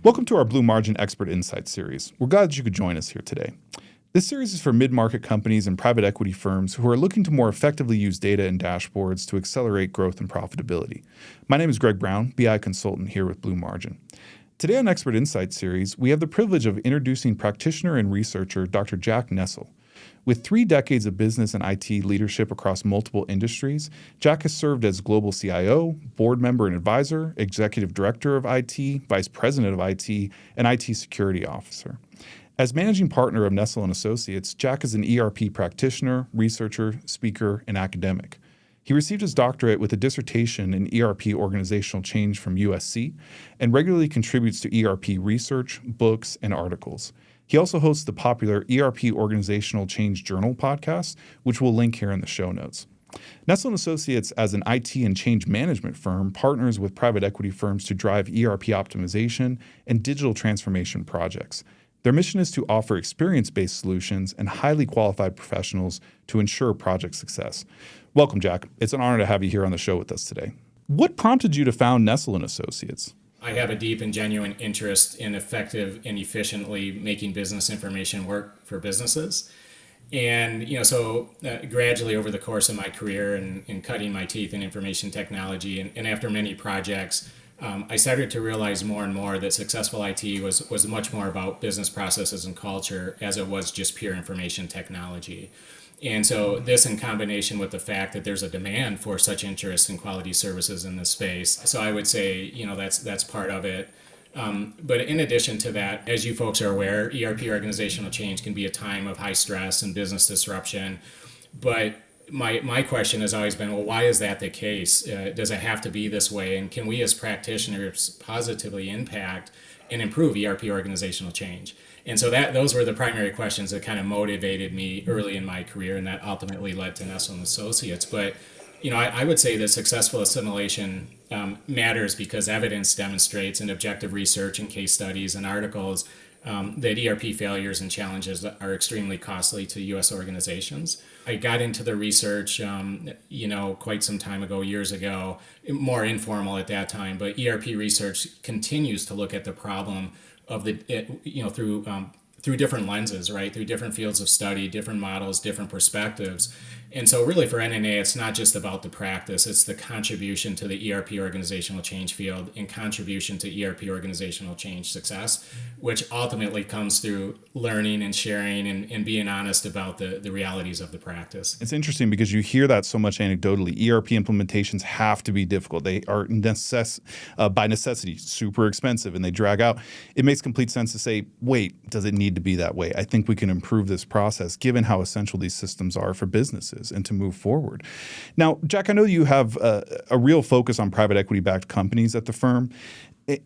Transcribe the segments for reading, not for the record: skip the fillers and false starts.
Welcome to our Blue Margin Expert Insight series. We're glad that you could join us here today. This series is for mid-market companies and private equity firms who are looking to more effectively use data and dashboards to accelerate growth and profitability. My name is Greg Brown, BI consultant here with Blue Margin. Today on Expert Insight series, we have the privilege of introducing practitioner and researcher Dr. Jack Nestell. With 3 decades of business and IT leadership across multiple industries, Jack has served as global CIO, board member and advisor, executive director of IT, vice president of IT, and IT security officer. As managing partner of Nestell Associates, Jack is an ERP practitioner, researcher, speaker, and academic. He received his doctorate with a dissertation in ERP organizational change from USC and regularly contributes to ERP research, books, and articles. He also hosts the popular ERP Organizational Change Journal podcast, which we'll link here in the show notes. Nestell Associates, as an IT and change management firm, partners with private equity firms to drive ERP optimization and digital transformation projects. Their mission is to offer experience-based solutions and highly qualified professionals to ensure project success. Welcome, Jack. It's an honor to have you here on the show with us today. What prompted you to found Nestell Associates? I have a deep and genuine interest in effective and efficiently making business information work for businesses. And, gradually over the course of my career and cutting my teeth in information technology and after many projects, I started to realize more and more that successful IT was much more about business processes and culture as it was just pure information technology. And so this, in combination with the fact that there's a demand for such interest in quality services in this space. So I would say, that's part of it. But in addition to that, as you folks are aware, ERP organizational change can be a time of high stress and business disruption. But my question has always been, well, why is that the case? Does it have to be this way? And can we as practitioners positively impact and improve ERP organizational change? And so those were the primary questions that kind of motivated me early in my career, and that ultimately led to Nestell Associates. But I would say that successful assimilation matters because evidence demonstrates in objective research and case studies and articles that ERP failures and challenges are extremely costly to U.S. organizations. I got into the research, quite some time ago, years ago, more informal at that time, but ERP research continues to look at the problem of through different lenses, right? Through different fields of study, different models, different perspectives. And so really for NNA, it's not just about the practice, it's the contribution to the ERP organizational change field and contribution to ERP organizational change success, which ultimately comes through learning and sharing and being honest about the realities of the practice. It's interesting because you hear that so much anecdotally. ERP implementations have to be difficult. They are by necessity super expensive and they drag out. It makes complete sense to say, wait, does it need to be that way? I think we can improve this process given how essential these systems are for businesses and to move forward. Now, Jack, I know you have a real focus on private equity-backed companies at the firm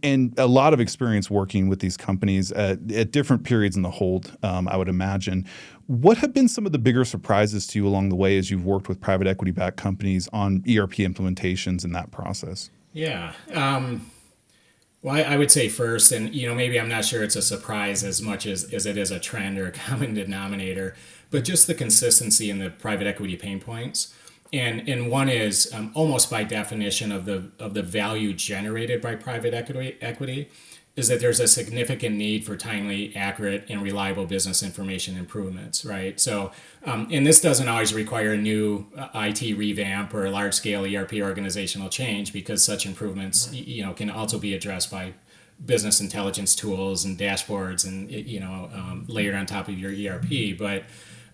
and a lot of experience working with these companies at different periods in the hold, I would imagine. What have been some of the bigger surprises to you along the way as you've worked with private equity-backed companies on ERP implementations in that process? Yeah. Well, I would say first, and maybe I'm not sure it's a surprise as much as it is a trend or a common denominator, but just the consistency in the private equity pain points. And one is almost by definition of the value generated by private equity is that there's a significant need for timely, accurate, and reliable business information improvements, right? So, and this doesn't always require a new IT revamp or a large-scale ERP organizational change because such improvements, can also be addressed by business intelligence tools and dashboards and, layered on top of your ERP. But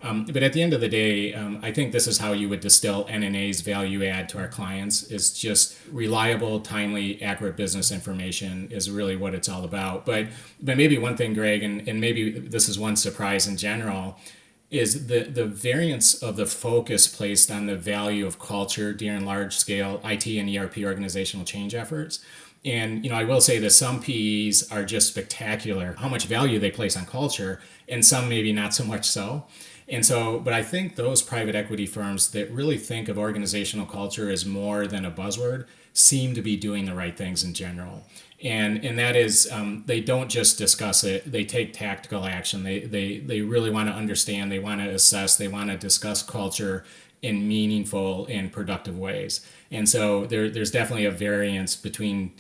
at the end of the day, I think this is how you would distill NNA's value add to our clients is just reliable, timely, accurate business information is really what it's all about. But maybe one thing, Greg, and maybe this is one surprise in general, is the variance of the focus placed on the value of culture during large-scale IT and ERP organizational change efforts. And, I will say that some PEs are just spectacular, how much value they place on culture, and some maybe not so much so. And so, but I think those private equity firms that really think of organizational culture as more than a buzzword seem to be doing the right things in general. And that is, they don't just discuss it, they take tactical action. They really want to understand, they want to assess, they want to discuss culture in meaningful and productive ways. And so there's definitely a variance between,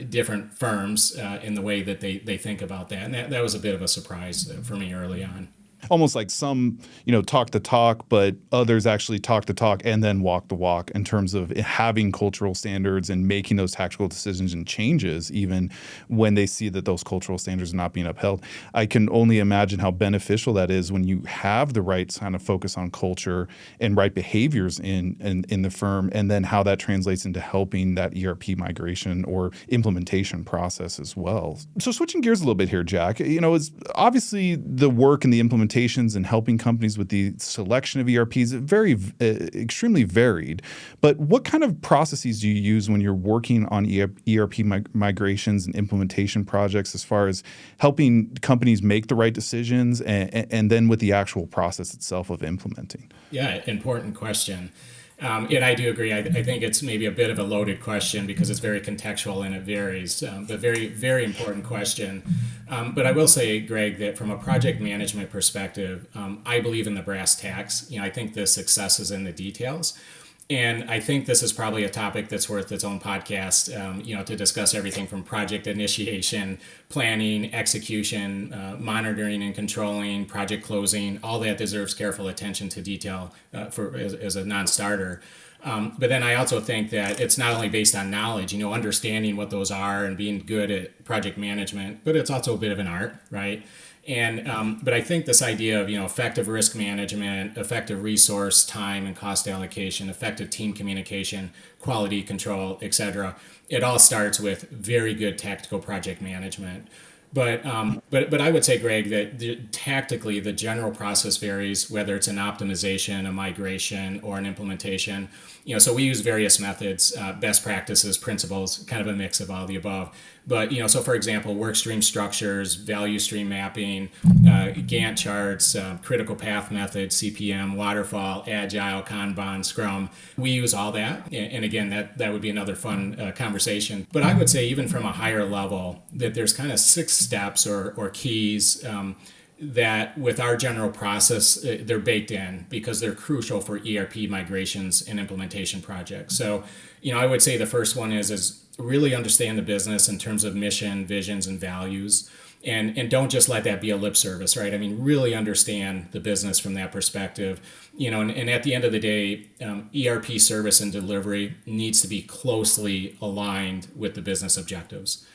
different firms in the way that they think about that. And that was a bit of a surprise for me early on. Almost like some, talk the talk, but others actually talk the talk and then walk the walk in terms of having cultural standards and making those tactical decisions and changes, even when they see that those cultural standards are not being upheld. I can only imagine how beneficial that is when you have the right kind of focus on culture and right behaviors in the firm, and then how that translates into helping that ERP migration or implementation process as well. So switching gears a little bit here, Jack, it's obviously the work and the implementation and helping companies with the selection of ERPs extremely varied. But what kind of processes do you use when you're working on ERP migrations and implementation projects, as far as helping companies make the right decisions and then with the actual process itself of implementing? Yeah, important question. And I do agree. I think it's maybe a bit of a loaded question because it's very contextual and it varies, but very, very important question. But I will say, Greg, that from a project management perspective, I believe in the brass tacks. I think the success is in the details. And I think this is probably a topic that's worth its own podcast, to discuss everything from project initiation, planning, execution, monitoring and controlling, project closing. All that deserves careful attention to detail as a non-starter. But then I also think that it's not only based on knowledge, understanding what those are and being good at project management, but it's also a bit of an art, right? And but I think this idea of effective risk management, effective resource, time and cost allocation, effective team communication, quality control, etc. It all starts with very good tactical project management. But I would say, Greg, that tactically the general process varies, whether it's an optimization, a migration, or an implementation. So we use various methods, best practices, principles, kind of a mix of all the above. But so for example, work stream structures, value stream mapping, Gantt charts, critical path method, CPM, waterfall, agile, Kanban, Scrum. We use all that, and again, that would be another fun conversation. But I would say even from a higher level, that there's kind of 6 steps or keys that with our general process, they're baked in because they're crucial for ERP migrations and implementation projects. So, I would say the first one is really understand the business in terms of mission, visions, and values. And don't just let that be a lip service, right? I mean, really understand the business from that perspective. And at the end of the day, ERP service and delivery needs to be closely aligned with the business objectives.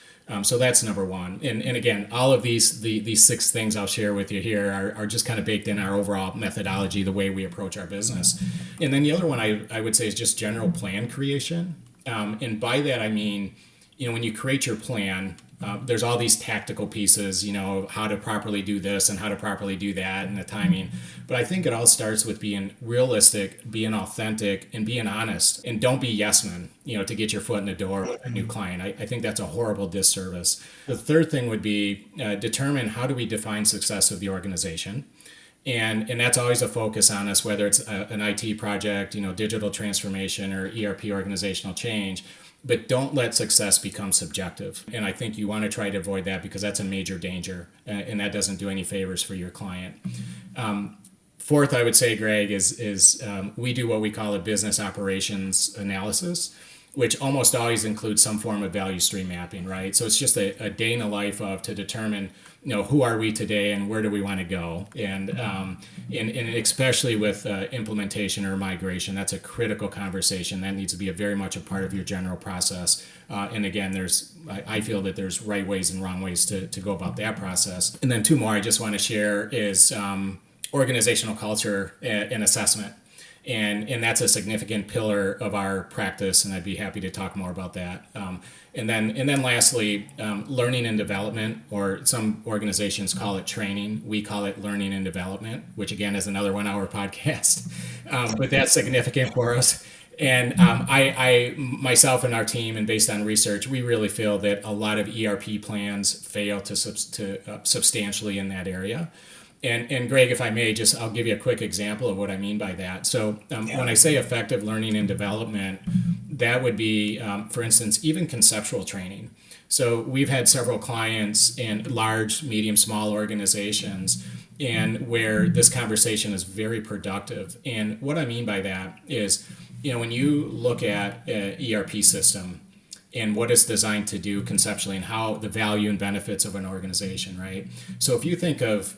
So that's number one. And again, all of these 6 things I'll share with you here are just kind of baked in our overall methodology, the way we approach our business. And then the other one I would say is just general plan creation. And by that, I mean, when you create your plan, there's all these tactical pieces, how to properly do this and how to properly do that and the timing. But I think it all starts with being realistic, being authentic, and being honest. And don't be yes men, to get your foot in the door with a new client. I think that's a horrible disservice. The third thing would be determine how do we define success of the organization. And that's always a focus on us, whether it's an IT project, digital transformation or ERP organizational change. But don't let success become subjective. And I think you want to try to avoid that because that's a major danger, and that doesn't do any favors for your client. Fourth, I would say, Greg, is we do what we call a business operations analysis, which almost always includes some form of value stream mapping, right? So it's just a day in the life to determine, who are we today and where do we want to go? And especially with implementation or migration, that's a critical conversation. That needs to be very much a part of your general process. And again, I feel that there's right ways and wrong ways to go about that process. And then 2 more I just want to share is organizational culture and assessment. And that's a significant pillar of our practice, and I'd be happy to talk more about that. And then lastly, learning and development, or some organizations call it training. We call it learning and development, which again is another 1-hour podcast, but that's significant for us. And I myself and our team, and based on research, we really feel that a lot of ERP plans fail to substantially in that area. And Greg, if I may, I'll give you a quick example of what I mean by that. So when I say effective learning and development, that would be, for instance, even conceptual training. So we've had several clients in large, medium, small organizations, and where this conversation is very productive. And what I mean by that is, when you look at an ERP system, and what it's designed to do conceptually and how the value and benefits of an organization, right? So if you think of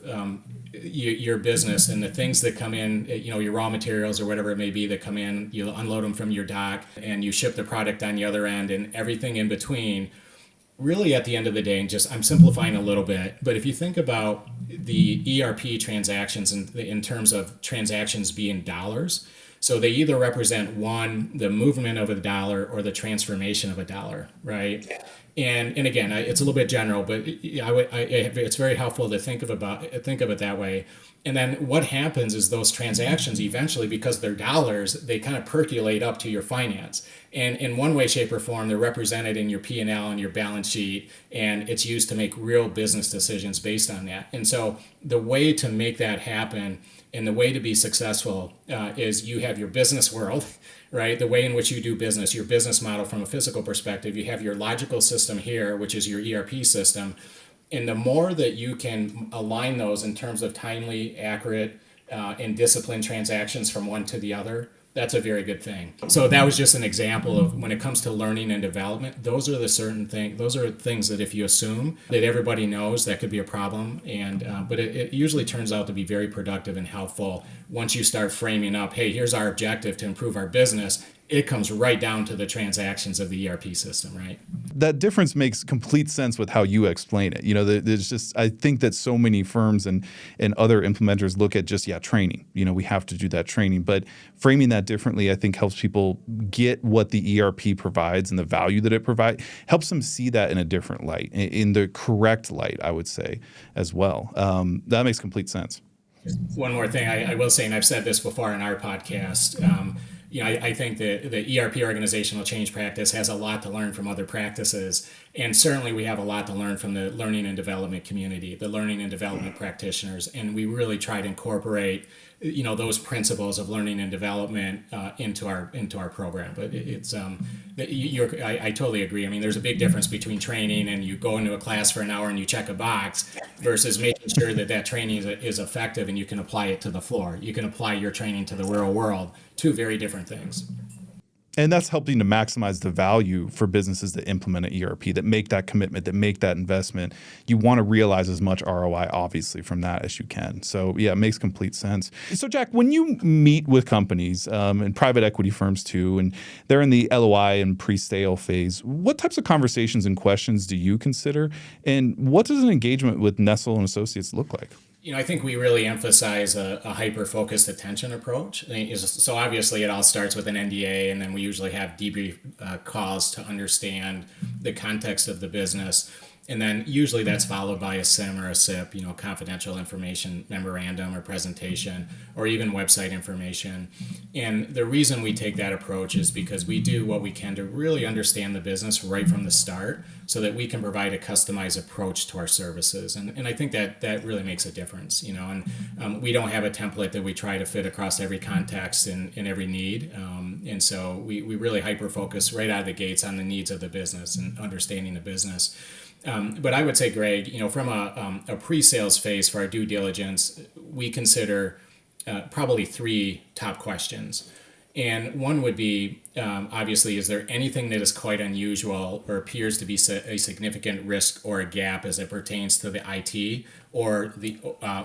your business and the things that come in, your raw materials or whatever it may be that come in, you unload them from your dock and you ship the product on the other end and everything in between. Really at the end of the day, and just I'm simplifying a little bit, but if you think about the ERP transactions in terms of transactions being dollars, so they either represent one, the movement of a dollar or the transformation of a dollar, right? Yeah. And again, it's a little bit general, but it's very helpful to think of it that way. And then what happens is those transactions eventually, because they're dollars, they kind of percolate up to your finance. And in one way, shape, or form, they're represented in your P&L and your balance sheet, and it's used to make real business decisions based on that. And so the way to make that happen and the way to be successful is you have your business world, right? The way in which you do business, your business model from a physical perspective. You have your logical system here, which is your ERP system. And the more that you can align those in terms of timely, accurate, and disciplined transactions from one to the other, that's a very good thing. So that was just an example of when it comes to learning and development, those are things that if you assume that everybody knows, that could be a problem. But it usually turns out to be very productive and helpful once you start framing up, hey, here's our objective to improve our business. It comes right down to the transactions of the ERP system, right? That difference makes complete sense with how you explain it. There's just, I think that so many firms and other implementers look at just, training. We have to do that training. But framing that differently, I think, helps people get what the ERP provides and the value that it provides, helps them see that in a different light, in the correct light, I would say, as well. That makes complete sense. One more thing I will say, and I've said this before in our podcast, I think that the ERP organizational change practice has a lot to learn from other practices. And certainly we have a lot to learn from the learning and development community, the learning and development practitioners. And we really try to incorporate, those principles of learning and development into our program. But I totally agree. I mean, there's a big difference between training and you go into a class for an hour and you check a box versus making sure that training is effective and you can apply it to the floor. You can apply your training to the real world. Two very different things. And that's helping to maximize the value for businesses that implement an ERP, that make that commitment, that make that investment. You want to realize as much ROI, obviously, from that as you can. So, it makes complete sense. So, Jack, when you meet with companies and private equity firms too, and they're in the LOI and pre-sale phase, what types of conversations and questions do you consider? And what does an engagement with Nestell and Associates look like? I think we really emphasize a hyper-focused attention approach. So obviously it all starts with an NDA, and then we usually have debrief calls to understand the context of the business. And then usually that's followed by a SIM or a SIP, confidential information memorandum or presentation, or even website information. And the reason we take that approach is because we do what we can to really understand the business right from the start so that we can provide a customized approach to our services. And I think that really makes a difference, and we don't have a template that we try to fit across every context and every need. And so we really hyper-focus right out of the gates on the needs of the business and understanding the business. But I would say, Greg, from a pre-sales phase for our due diligence, we consider probably three top questions. And one would be, obviously, is there anything that is quite unusual or appears to be a significant risk or a gap as it pertains to the IT or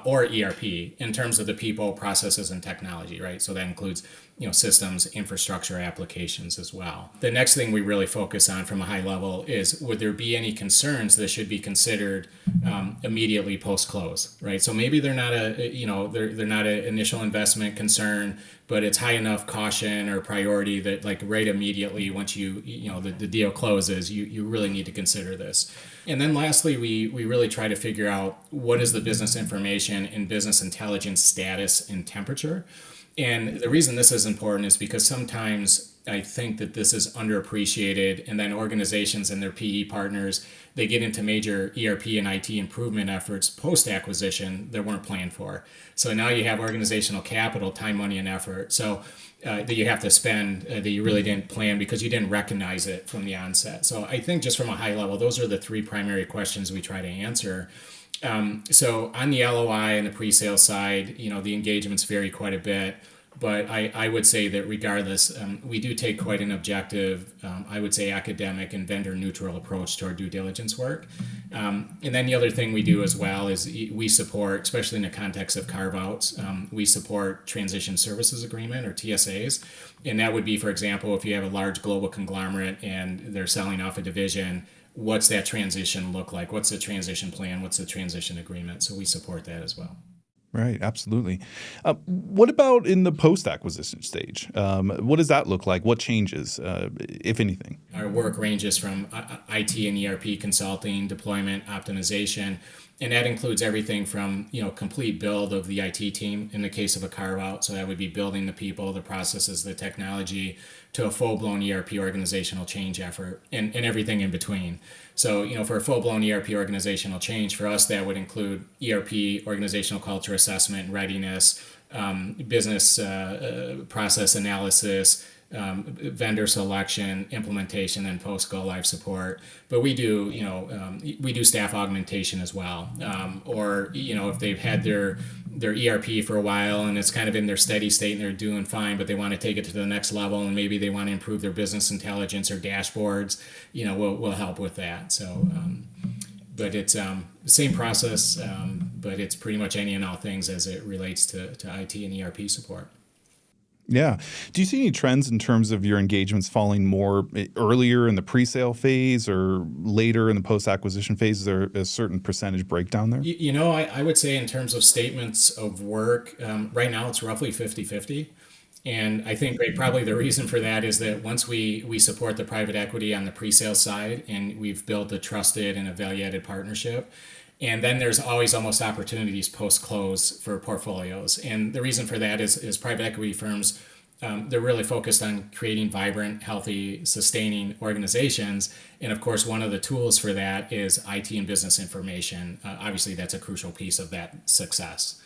ERP in terms of the people, processes, and technology, right? So that includes systems, infrastructure, applications as well. The next thing we really focus on from a high level is, would there be any concerns that should be considered immediately post-close, right? So maybe they're not they're not an initial investment concern, but it's high enough caution or priority that right immediately once the deal closes, you really need to consider this. And then lastly, we really try to figure out what is the business information and business intelligence status and temperature. And the reason this is important is because sometimes I think that this is underappreciated, and then organizations and their PE partners, they get into major ERP and IT improvement efforts post-acquisition that weren't planned for. So now you have organizational capital, time, money, and effort. So that you have to spend that you really didn't plan because you didn't recognize it from the onset. So I think just from a high level, those are the three primary questions we try to answer. So on the LOI and the pre-sale side, the engagements vary quite a bit. But I would say that regardless, we do take quite an objective, I would say academic and vendor neutral approach to our due diligence work. And then the other thing we do as well is we support, especially in the context of carve outs, we support transition services agreement or TSAs. And that would be, for example, if you have a large global conglomerate and they're selling off a division, what's that transition look like? What's the transition plan? What's the transition agreement? So we support that as well. Right, absolutely. What about in the post-acquisition stage? What does that look like? What changes, if anything? Our work ranges from IT and ERP consulting, deployment, optimization, and that includes everything from complete build of the IT team in the case of a carve out. So that would be building the people, the processes, the technology, to a full-blown ERP organizational change effort, and everything in between. So, for a full-blown ERP organizational change, for us, that would include ERP organizational culture assessment, readiness, business process analysis, vendor selection, implementation, and post go live support. But we do, we do staff augmentation as well. Or if they've had their ERP for a while and it's kind of in their steady state and they're doing fine, but they want to take it to the next level and maybe they want to improve their business intelligence or dashboards, we'll help with that. So, but it's the same process, but it's pretty much any and all things as it relates to IT and ERP support. Yeah. Do you see any trends in terms of your engagements falling more earlier in the pre-sale phase or later in the post-acquisition phase? Is there a certain percentage breakdown there? I would say in terms of statements of work, right now it's roughly 50-50. And I think probably the reason for that is that once we support the private equity on the pre-sale side and we've built a trusted and a value-added partnership, and then there's always almost opportunities post-close for portfolios. And the reason for that is private equity firms, they're really focused on creating vibrant, healthy, sustaining organizations. And of course, one of the tools for that is IT and business information. Obviously, that's a crucial piece of that success.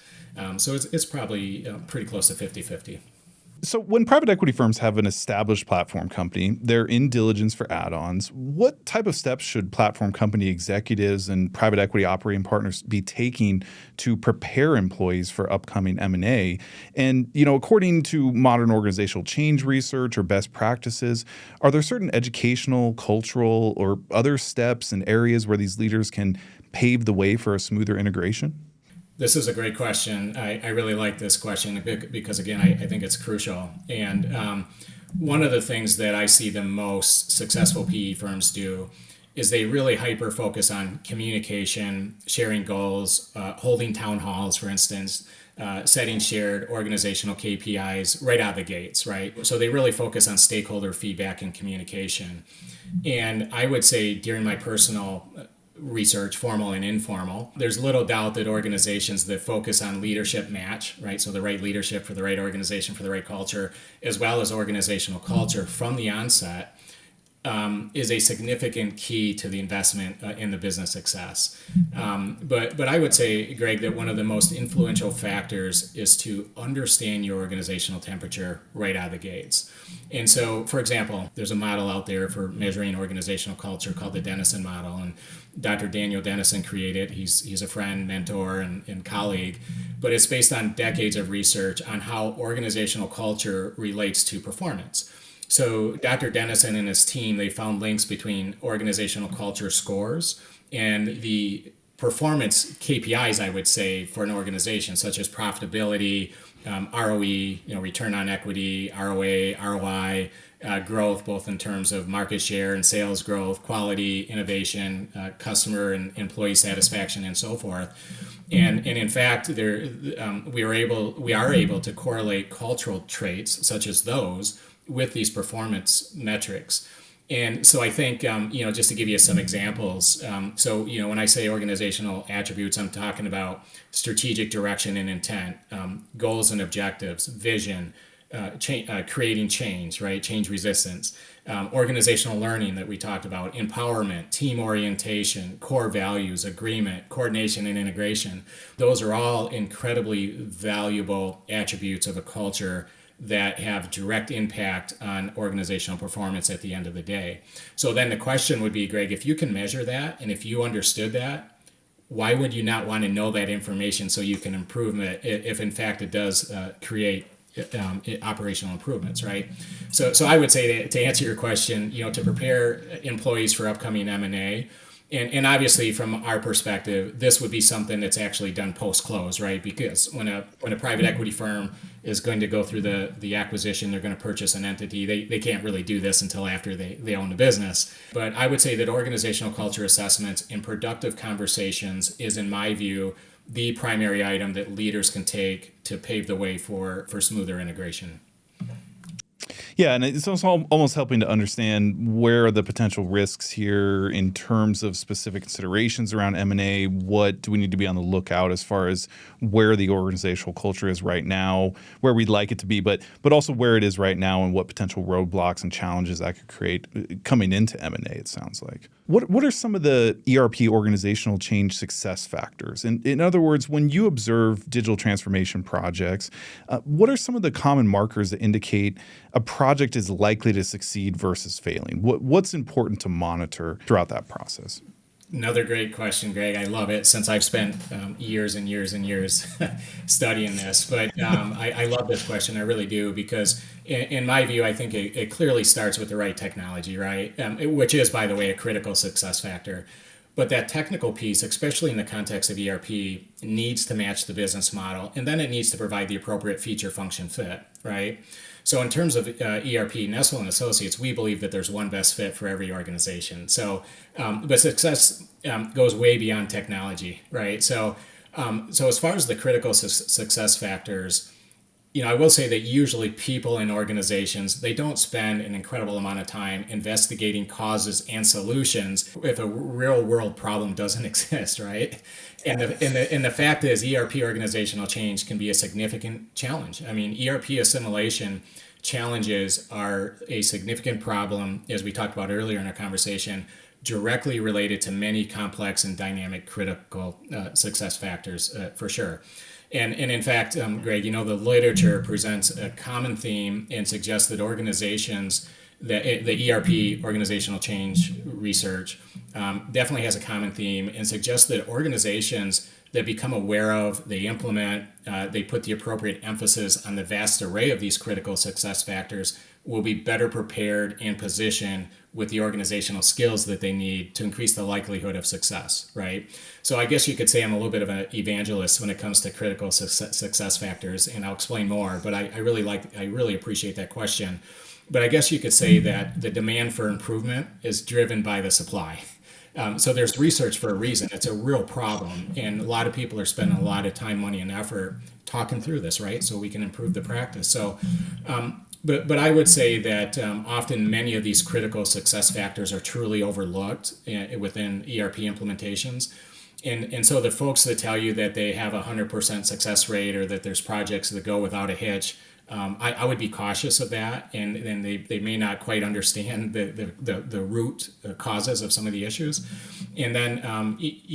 So it's probably pretty close to 50-50. So when private equity firms have an established platform company, they're in diligence for add-ons. What type of steps should platform company executives and private equity operating partners be taking to prepare employees for upcoming M&A? And, according to modern organizational change research or best practices, are there certain educational, cultural, or other steps and areas where these leaders can pave the way for a smoother integration? This is a great question. I really like this question because, again, I think it's crucial. And one of the things that I see the most successful PE firms do is they really hyper-focus on communication, sharing goals, holding town halls, for instance, setting shared organizational KPIs right out of the gates, right? So they really focus on stakeholder feedback and communication. And I would say during my personal research, formal and informal, there's little doubt that organizations that focus on leadership match, right? So the right leadership for the right organization, for the right culture, as well as organizational culture from the onset, is a significant key to the investment in the business success. But I would say, Greg, that one of the most influential factors is to understand your organizational temperature right out of the gates. And so, for example, there's a model out there for measuring organizational culture called the Dennison model, and Dr. Daniel Dennison created. He's a friend, mentor, and colleague, but it's based on decades of research on how organizational culture relates to performance. So Dr. Dennison and his team, they found links between organizational culture scores and the performance KPIs, I would say, for an organization, such as profitability, ROE, return on equity, ROA, ROI, growth, both in terms of market share and sales growth, quality, innovation, customer and employee satisfaction, and so forth. And in fact, we are able to correlate cultural traits such as those with these performance metrics. And so I think, just to give you some examples, when I say organizational attributes, I'm talking about strategic direction and intent, goals and objectives, vision, creating change, right? Change resistance, organizational learning that we talked about, empowerment, team orientation, core values, agreement, coordination, and integration. Those are all incredibly valuable attributes of a culture that have direct impact on organizational performance at the end of the day. So then the question would be, Greg, if you can measure that and if you understood that, why would you not want to know that information so you can improve it if in fact it does create operational improvements, right? So I would say to answer your question, to prepare employees for upcoming M&A, and obviously from our perspective, this would be something that's actually done post-close, right? Because when a private equity firm is going to go through the acquisition, they're going to purchase an entity, they can't really do this until after they own the business. But I would say that organizational culture assessments and productive conversations is, in my view, the primary item that leaders can take to pave the way for smoother integration. Yeah, and it's also almost helping to understand where are the potential risks here in terms of specific considerations around M&A. What do we need to be on the lookout as far as where the organizational culture is right now, where we'd like it to be, but also where it is right now and what potential roadblocks and challenges that could create coming into M&A, it sounds like. What are some of the ERP organizational change success factors? In other words, when you observe digital transformation projects, what are some of the common markers that indicate a project is likely to succeed versus failing? What's important to monitor throughout that process? Another great question, Greg. I love it since I've spent years and years and years studying this. But I love this question. I really do, because in my view, I think it clearly starts with the right technology, right? Which is, by the way, a critical success factor. But that technical piece, especially in the context of ERP, needs to match the business model. And then it needs to provide the appropriate feature function fit, right? So in terms of ERP, Nestell and Associates, we believe that there's one best fit for every organization. So, but success goes way beyond technology, right? So as far as the critical success factors, I will say that usually people in organizations, they don't spend an incredible amount of time investigating causes and solutions if a real world problem doesn't exist, right? And the fact is, ERP organizational change can be a significant challenge. I mean, ERP assimilation challenges are a significant problem, as we talked about earlier in our conversation, directly related to many complex and dynamic critical success factors, for sure. And in fact, Greg, the literature presents a common theme and suggests that organizations, the ERP organizational change research definitely has a common theme and suggests that organizations that become aware of, they implement, they put the appropriate emphasis on the vast array of these critical success factors will be better prepared and positioned with the organizational skills that they need to increase the likelihood of success, right? So I guess you could say I'm a little bit of an evangelist when it comes to critical success factors, and I'll explain more, but I really appreciate that question. But I guess you could say that the demand for improvement is driven by the supply. So there's research for a reason. It's a real problem, and a lot of people are spending a lot of time, money, and effort talking through this, right? So we can improve the practice. So, but I would say that often many of these critical success factors are truly overlooked within ERP implementations. And so the folks that tell you that they have a 100% success rate or that there's projects that go without a hitch, I would be cautious of that, and they may not quite understand the root causes of some of the issues. And then,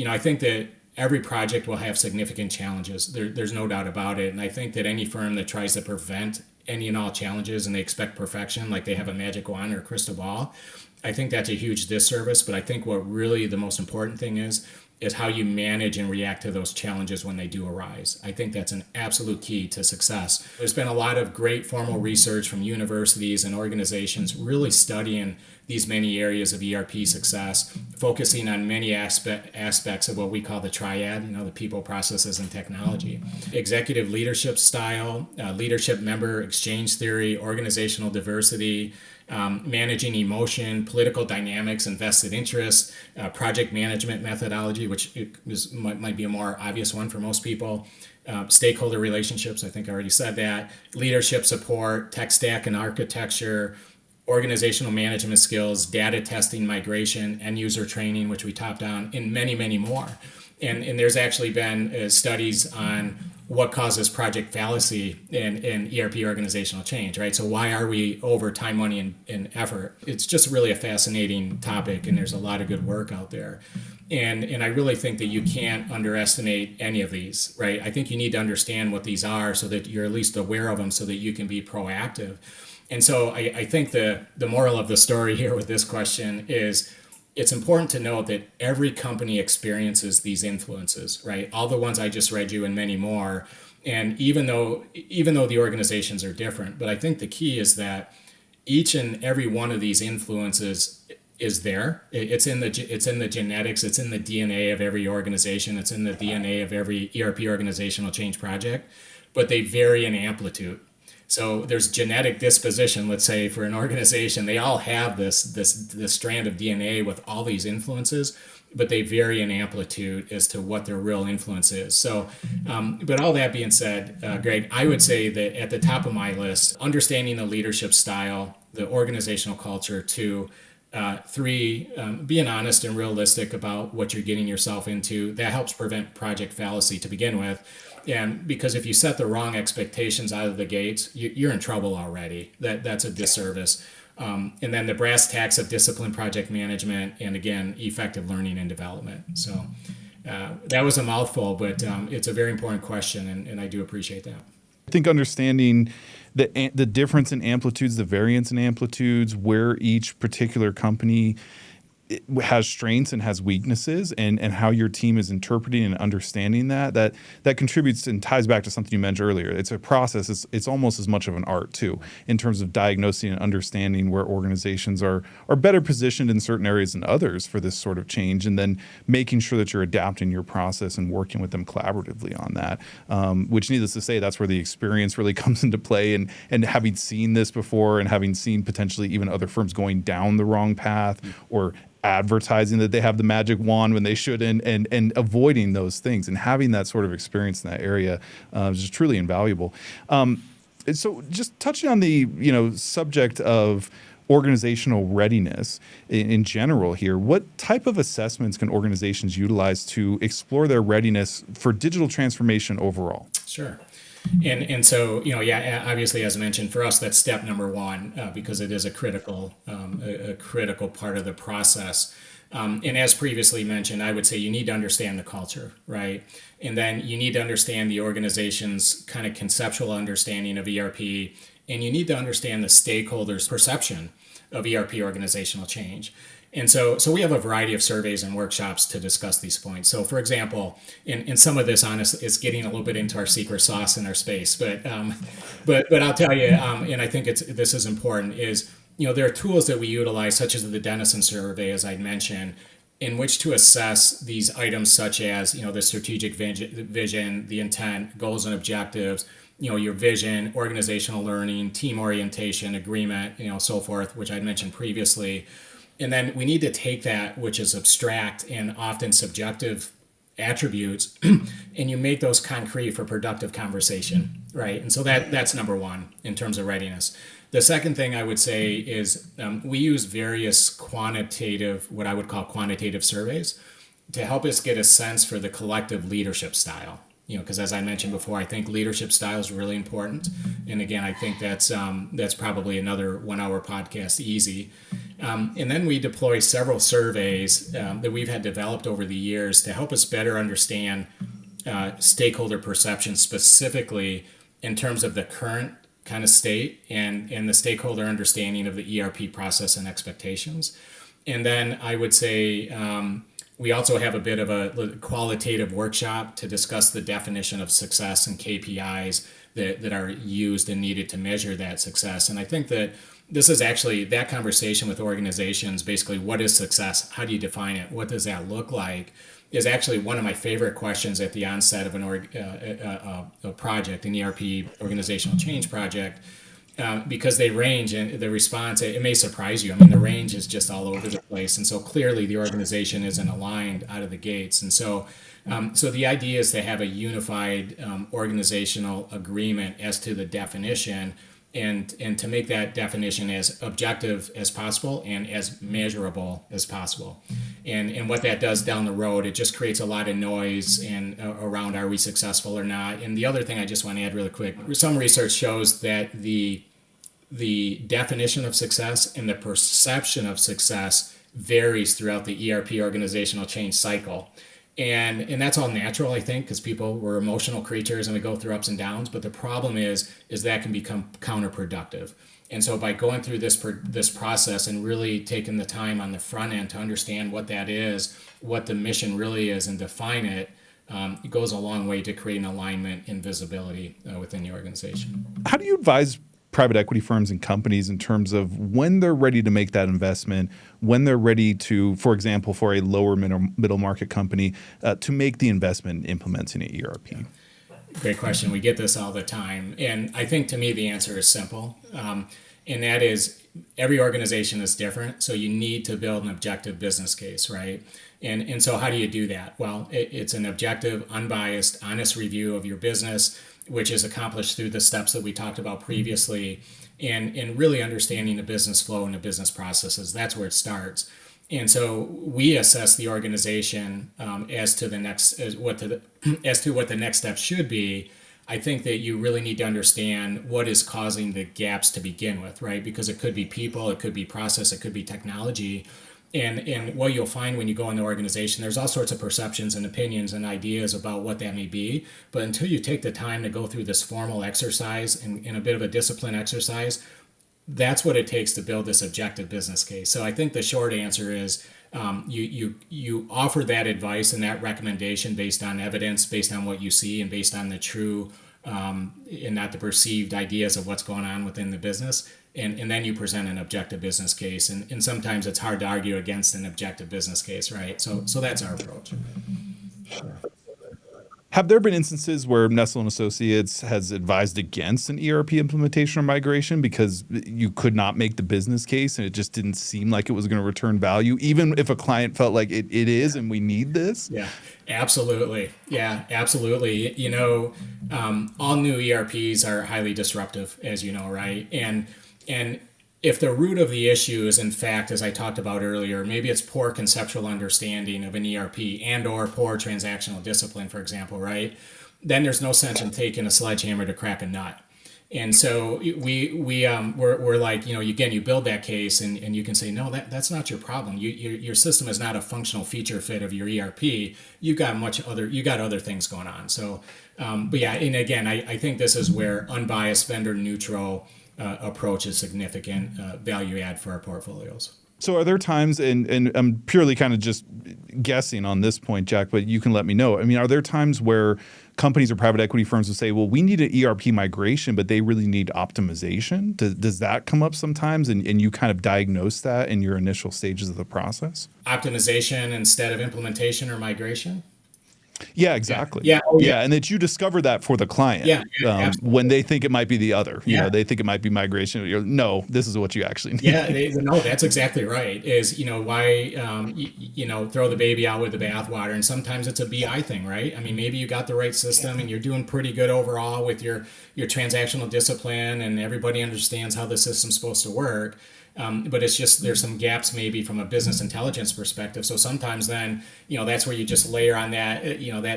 I think that every project will have significant challenges. There's no doubt about it. And I think that any firm that tries to prevent any and all challenges and they expect perfection, like they have a magic wand or a crystal ball, I think that's a huge disservice. But I think what really the most important thing is how you manage and react to those challenges when they do arise. I think that's an absolute key to success. There's been a lot of great formal research from universities and organizations really studying these many areas of ERP success, focusing on many aspects of what we call the triad, the people, processes, and technology. Executive leadership style, leadership member exchange theory, organizational diversity, managing emotion, political dynamics, and vested interests, project management methodology, which might be a more obvious one for most people, stakeholder relationships, I think I already said that, leadership support, tech stack and architecture, organizational management skills, data testing, migration, end user training, which we topped on, and many, many more. And there's actually been studies on what causes project fallacy in ERP organizational change, right? So why are we over time, money, and effort? It's just really a fascinating topic, and there's a lot of good work out there. And I really think that you can't underestimate any of these, right? I think you need to understand what these are so that you're at least aware of them so that you can be proactive. And so I think the moral of the story here with this question is it's important to note that every company experiences these influences, right? All the ones I just read you and many more. And even though the organizations are different, but I think the key is that each and every one of these influences is there. It's in the genetics. It's in the DNA of every organization. It's in the DNA of every ERP organizational change project, but they vary in amplitude. So there's genetic disposition. Let's say for an organization, they all have this strand of DNA with all these influences, but they vary in amplitude as to what their real influence is. So, but all that being said, Greg, I would say that at the top of my list, understanding the leadership style, the organizational culture. 2, 3, being honest and realistic about what you're getting yourself into. That helps prevent project fallacy to begin with. And because if you set the wrong expectations out of the gates, you're in trouble already. That's a disservice. And then the brass tacks of disciplined project management, and again, effective learning and development. So that was a mouthful, but it's a very important question, and I do appreciate that. I think understanding the difference in amplitudes, the variance in amplitudes, where each particular company has strengths and has weaknesses, and how your team is interpreting and understanding that contributes and ties back to something you mentioned earlier. It's a process. It's almost as much of an art too, in terms of diagnosing and understanding where organizations are better positioned in certain areas than others for this sort of change, and then making sure that you're adapting your process and working with them collaboratively on that. Which, needless to say, that's where the experience really comes into play, and having seen this before, and having seen potentially even other firms going down the wrong path, or advertising that they have the magic wand when they shouldn't, and avoiding those things, and having that sort of experience in that area is just truly invaluable. So just touching on the subject of organizational readiness in general here, what type of assessments can organizations utilize to explore their readiness for digital transformation overall? Sure. And so, obviously, as I mentioned, for us, that's step number one, because it is a critical part of the process. And as previously mentioned, I would say you need to understand the culture, right? And then you need to understand the organization's kind of conceptual understanding of ERP, and you need to understand the stakeholders' perception of ERP organizational change. And so we have a variety of surveys and workshops to discuss these points. So, for example, in some of this, honestly, is getting a little bit into our secret sauce in our space. But I'll tell you, and I think this is important, is there are tools that we utilize, such as the Dennison survey, as I mentioned, in which to assess these items, such as the strategic vision, the intent, goals and objectives, your vision, organizational learning, team orientation, agreement, so forth, which I mentioned previously. And then we need to take that, which is abstract and often subjective attributes, and you make those concrete for productive conversation, right? And so that's number one in terms of readiness. The second thing I would say is we use various what I would call quantitative surveys to help us get a sense for the collective leadership style. Because as I mentioned before, I think leadership style is really important. And again, I think that's probably another 1-hour podcast easy. And then we deploy several surveys that we've had developed over the years to help us better understand stakeholder perception, specifically in terms of the current kind of state and the stakeholder understanding of the ERP process and expectations. And then I would say we also have a bit of a qualitative workshop to discuss the definition of success and KPIs that are used and needed to measure that success. And I think that this is actually that conversation with organizations, basically, what is success? How do you define it? What does that look like? Is actually one of my favorite questions at the onset of a project, an ERP organizational change project, because they range, and the response, it may surprise you. I mean, the range is just all over the place. And so clearly the organization isn't aligned out of the gates. And so the idea is to have a unified organizational agreement as to the definition, and to make that definition as objective as possible and as measurable as possible. And what that does down the road, it just creates a lot of noise and around, are we successful or not? And the other thing I just want to add really quick, some research shows that the definition of success and the perception of success varies throughout the ERP organizational change cycle. And that's all natural, I think, because we're emotional creatures and we go through ups and downs. But the problem is that can become counterproductive. And so by going through this process and really taking the time on the front end to understand what that is, what the mission really is, and define it, it goes a long way to creating alignment and visibility within the organization. How do you advise private equity firms and companies in terms of when they're ready to make that investment, when they're ready to, for example, for a lower middle market company, to make the investment in implementing an ERP? Great question. We get this all the time. And I think to me, the answer is simple. And that is every organization is different. So you need to build an objective business case, right? And so how do you do that? Well, it's an objective, unbiased, honest review of your business, which is accomplished through the steps that we talked about previously, and really understanding the business flow and the business processes. That's where it starts. And so we assess the organization as to what the next step should be. I think that you really need to understand what is causing the gaps to begin with, right? Because it could be people, it could be process, it could be technology. And what you'll find when you go in the organization, there's all sorts of perceptions and opinions and ideas about what that may be. But until you take the time to go through this formal exercise and a bit of a discipline exercise, that's what it takes to build this objective business case. So I think the short answer is you offer that advice and that recommendation based on evidence, based on what you see, and based on the true and not the perceived ideas of what's going on within the business. And then you present an objective business case. And sometimes it's hard to argue against an objective business case, right? So that's our approach. Have there been instances where Nestell and Associates has advised against an ERP implementation or migration because you could not make the business case and it just didn't seem like it was going to return value, even if a client felt like it is and we need this? Yeah, absolutely. Yeah, absolutely. All new ERPs are highly disruptive, as you know, right? And if the root of the issue is, in fact, as I talked about earlier, maybe it's poor conceptual understanding of an ERP and or poor transactional discipline, for example, right? Then there's no sense in taking a sledgehammer to crack a nut. And so we're like, again, you build that case and you can say, no, that's not your problem. Your system is not a functional feature fit of your ERP. You got other things going on. So, but yeah, and again, I think this is where unbiased, vendor neutral approach is significant value add for our portfolios. So are there times, and I'm purely kind of just guessing on this point, Jack, but you can let me know. I mean, are there times where companies or private equity firms will say, well, we need an ERP migration, but they really need optimization? Does that come up sometimes, and you kind of diagnose that in your initial stages of the process? Optimization instead of implementation or migration? Yeah, exactly. Yeah. Oh, yeah. And that you discover that for the client. Yeah. When they think it might be the other. They think it might be migration. No, this is what you actually need. Yeah. No, that's exactly right. Is why throw the baby out with the bathwater, and sometimes it's a BI thing, right? I mean, maybe you got the right system and you're doing pretty good overall with your transactional discipline, and everybody understands how the system's supposed to work. But it's just there's some gaps maybe from a business intelligence perspective. So sometimes then, that's where you just layer on that,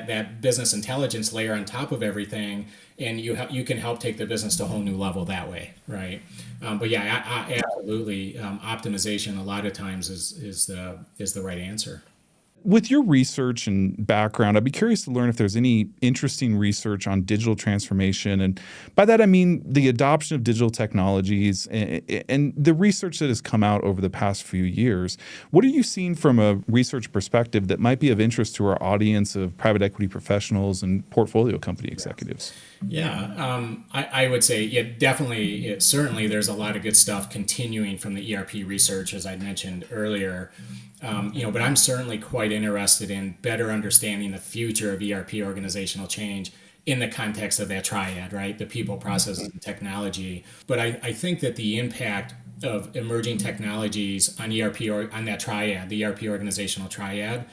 that business intelligence layer on top of everything, and you can help take the business to a whole new level that way, right? But yeah, absolutely, optimization a lot of times is the right answer. With your research and background, I'd be curious to learn if there's any interesting research on digital transformation. And by that, I mean the adoption of digital technologies and the research that has come out over the past few years. What are you seeing from a research perspective that might be of interest to our audience of private equity professionals and portfolio company executives? Yeah, I would say, definitely, certainly there's a lot of good stuff continuing from the ERP research, as I mentioned earlier. But I'm certainly quite interested in better understanding the future of ERP organizational change in the context of that triad, right? The people, processes, and technology. But I think that the impact of emerging technologies on ERP or on that triad, the ERP organizational triad,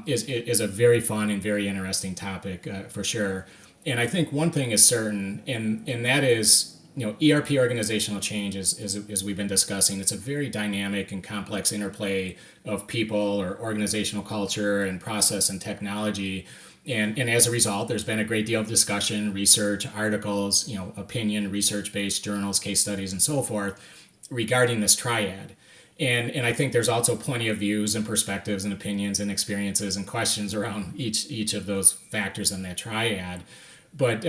is a very fun and very interesting topic for sure. And I think one thing is certain, and that is, ERP organizational change as we've been discussing, it's a very dynamic and complex interplay of people or organizational culture and process and technology. And as a result, there's been a great deal of discussion, research, articles, opinion, research-based journals, case studies, and so forth regarding this triad. And I think there's also plenty of views and perspectives and opinions and experiences and questions around each of those factors in that triad. But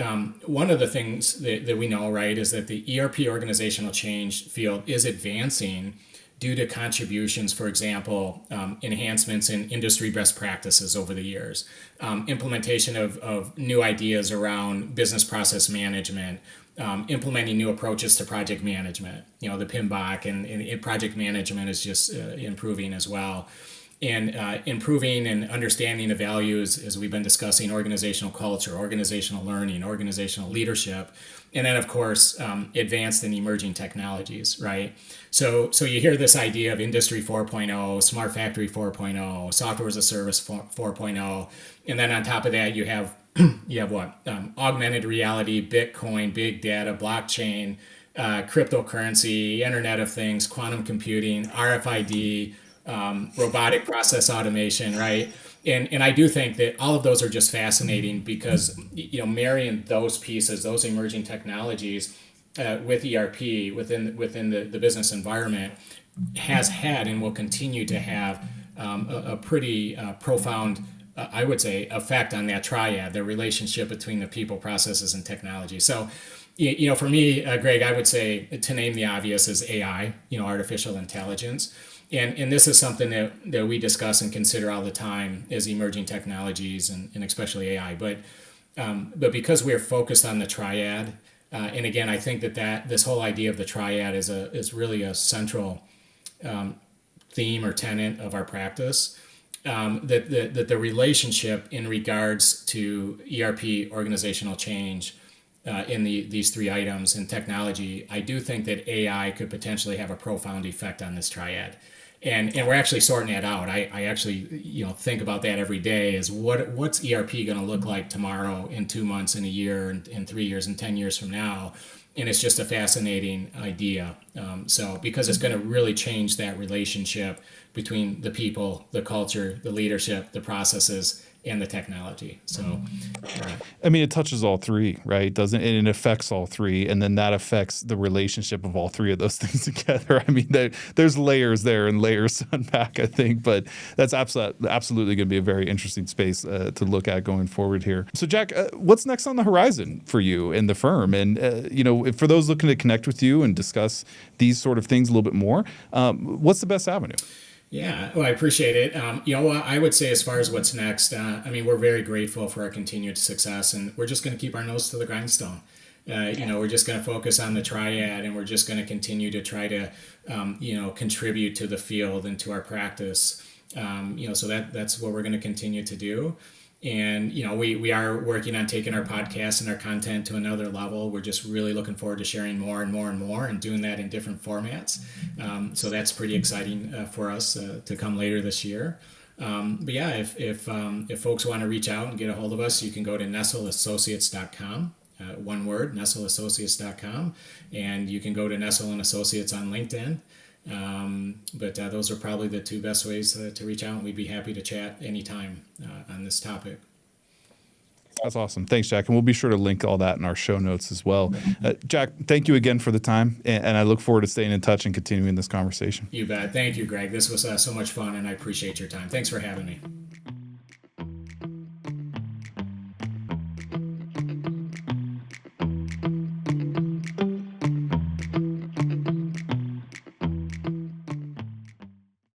one of the things that we know, right, is that the ERP organizational change field is advancing, due to contributions, for example, enhancements in industry best practices over the years, implementation of new ideas around business process management, implementing new approaches to project management. The PMBOK and project management is just improving as well. And improving and understanding the values, as we've been discussing, organizational culture, organizational learning, organizational leadership, and then, of course, advanced and emerging technologies, right? So you hear this idea of Industry 4.0, Smart Factory 4.0, Software as a Service 4.0, and then on top of that, you have what? Augmented reality, Bitcoin, big data, blockchain, cryptocurrency, Internet of Things, quantum computing, RFID, robotic process automation, right? And I do think that all of those are just fascinating because, marrying those pieces, those emerging technologies with ERP within the business environment has had and will continue to have a pretty profound, I would say, effect on that triad, the relationship between the people, processes, and technology. So, for me, Greg, I would say, to name the obvious, is AI, artificial intelligence. And this is something that we discuss and consider all the time as emerging technologies and especially AI. But because we're focused on the triad, and again, I think that this whole idea of the triad is really a central theme or tenet of our practice. That the relationship in regards to ERP organizational change in these three items in technology, I do think that AI could potentially have a profound effect on this triad. And we're actually sorting that out. I actually think about that every day, is what's ERP going to look like tomorrow, in 2 months, in a year, and in 3 years, and 10 years from now. And it's just a fascinating idea. So because it's going to really change that relationship between the people, the culture, the leadership, the processes, and the technology. So, it touches all three, right? Doesn't it? It affects all three, and then that affects the relationship of all three of those things together. There's layers there and layers to unpack, I think, but that's absolutely going to be a very interesting space to look at going forward here. So, Jack, what's next on the horizon for you and the firm? And for those looking to connect with you and discuss these sort of things a little bit more, what's the best avenue? Yeah, well, I appreciate it. I would say, as far as what's next, we're very grateful for our continued success, and we're just going to keep our nose to the grindstone. We're just going to focus on the triad, and we're just going to continue to try to, contribute to the field and to our practice. So that's what we're going to continue to do. And, we are working on taking our podcast and our content to another level. We're just really looking forward to sharing more and more and more, and doing that in different formats. So that's pretty exciting for us to come later this year. But yeah, if folks want to reach out and get a hold of us, you can go to nestellassociates.com. One word, nestellassociates.com. And you can go to Nestell & Associates on LinkedIn. But those are probably the two best ways to reach out, and we'd be happy to chat anytime on this topic. That's awesome. Thanks, Jack. And we'll be sure to link all that in our show notes as well. Jack, thank you again for the time, and I look forward to staying in touch and continuing this conversation. You bet. Thank you, Greg. This was so much fun, and I appreciate your time. Thanks for having me.